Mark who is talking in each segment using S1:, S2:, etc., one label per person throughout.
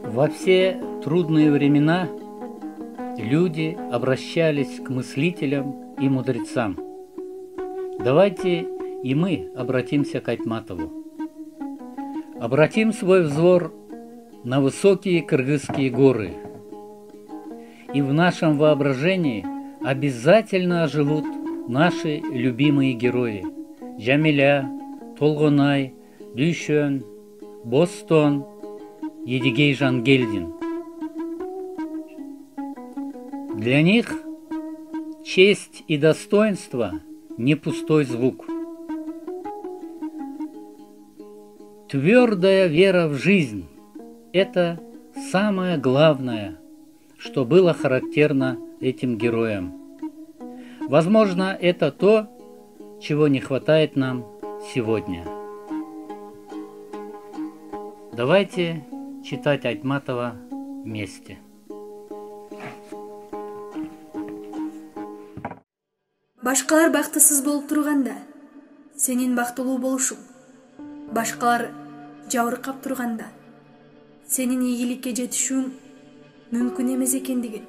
S1: Во все трудные времена люди обращались к мыслителям и мудрецам. Давайте и мы обратимся к Айтматову. Обратим свой взор на высокие кыргызские горы. И в нашем воображении обязательно оживут наши любимые герои: Жамиля, Толгонай, Дүйшөн, Бостон, Едигей Жангелдин. Для них честь и достоинство не пустой звук. Твердая вера в жизнь – это самое главное, что было характерно этим героям. Возможно, это то, чего не хватает нам сегодня. Давайте читать Айтматова вместе.
S2: Башкалар бактысыз болуп турганда, сенин бактылуу болушуң. Башкалар жабыркап турганда, сенин ийгиликке жетишүүң мүмкүн эмес экендигин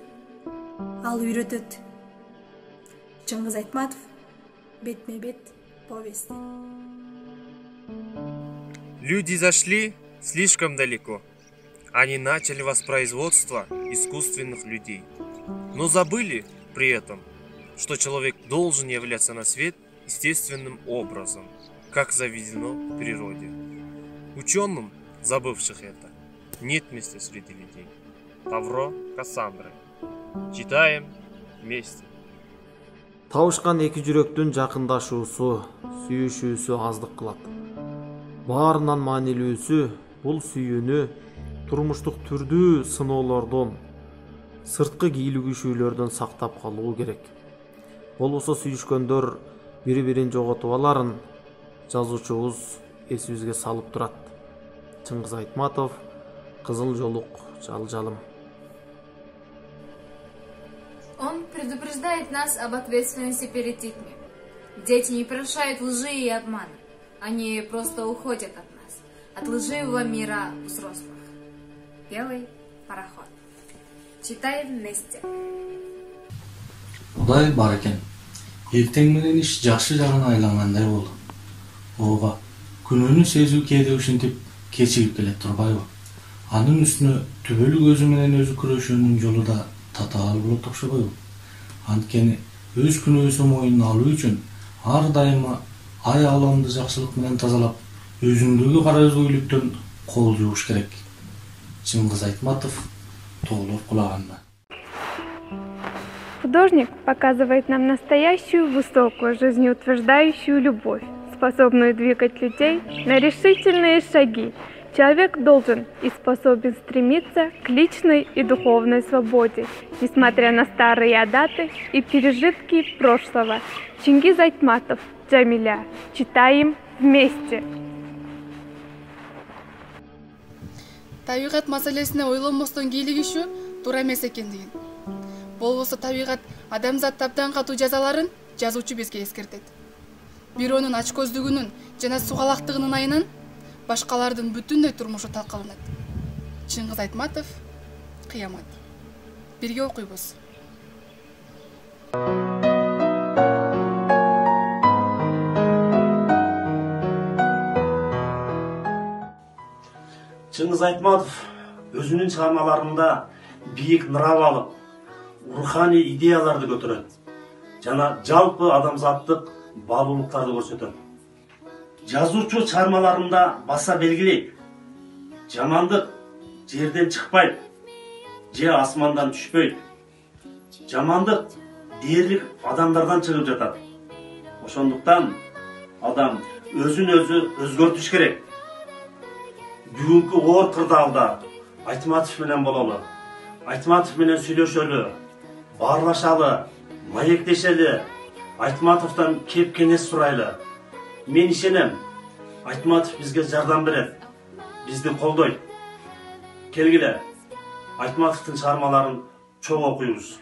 S2: ал үйрөтөт. Чыңгыз Айтматов, бетме-бет повести.
S3: Люди зашли слишком далеко. Они начали воспроизводство искусственных людей, но забыли при этом, что человек должен являться на свет естественным образом, как заведено в природе. Ученым, забывших это, нет места среди людей. Тавро Кассандры. Читаем вместе.
S4: Табышкан эки жүрөктүн жакындашуусу, сүйүшүүсү аздык кылат. Баарынан маанилүүсү бул сүйүүнү турмуштук түрдүү сыноолордон, сырткы кийлигишүүлөрдөн сактап калуу керек. Болбосо сүйүшкөндөр бири-бирин жоготуп аларын жазуучубуз эсибизге салып турат. Чыңгыз Айтматов, Кызыл жолук, Жалжалым.
S5: Он предупреждает нас об ответственности перед детьми. Дети не прощают лжи и обмана. Они просто уходят от нас, от лживого мира взрослых. Белый пароход. Читаем вместе.
S6: Кудай бар экен. Эртең менен иш жакшы жагына айлангандай болду. Ооба, күнөөнү сезүү кээде ушинтип кечигип келе турбайбы? Анын үстүнө түбөлүк өзү менен өзү күрөшүүнүн жолу да татаал болот окшобойбу? Анткени өз күнөөсүн моюнуна алуу үчүн ар дайыма ай аламды жакшылык менен тазалап, өзүңдөгү кара өзгөйлүктөн кол жууш керек. Чыңгыз Айтматов, Тоолор кулаганда.
S7: Художник показывает нам настоящую, высокую, жизнеутверждающую любовь, способную двигать людей на решительные шаги. Человек должен и способен стремиться к личной и духовной свободе, несмотря на старые адаты и пережитки прошлого. Чингиз Айтматов, Жамиля. Читаем вместе.
S8: Табигат маселесине ойлонбостон кийлигишүү туура эмес экендигин. Болбосо табигат адамзат абдан катуу жазаларын жазуучу бизге эскертет. Бирөөнүн ачкөздүгүнүн жана сугалактыгынын айынан башкалардын бүтүндөй турмушу талкаланат. Чыңгыз Айтматов, Кыямат. Бирге окуйбуз.
S9: Чыңгыз Айтматов өзүнүн чыгармаларында бийик нырап алып, руханий идеяларды көтөрөт жана жалпы адамзаттык баалуулуктарды көрсөтөт. Жазуучу чыгармаларында баса белгилейт: жамандык жерден чыкпайт, же асмандан түшпөйт. Жамандык дээрлик адамдардан чыгып жатат. Ошондуктан адам өзүн өзү өзгөртүш керек. Бүгүнкү оор кырдаалда Айтматов менен бололу, Айтматов менен сүйлөшөлү, баарлашалы, маектешели, Айтматовдон кеп кеңес сурайлы. Мен ишенем, Айтматов бизге жардам берет, бизди колдойт. Келгиле, Айтматовдун чыгармаларын чоң окуйбуз.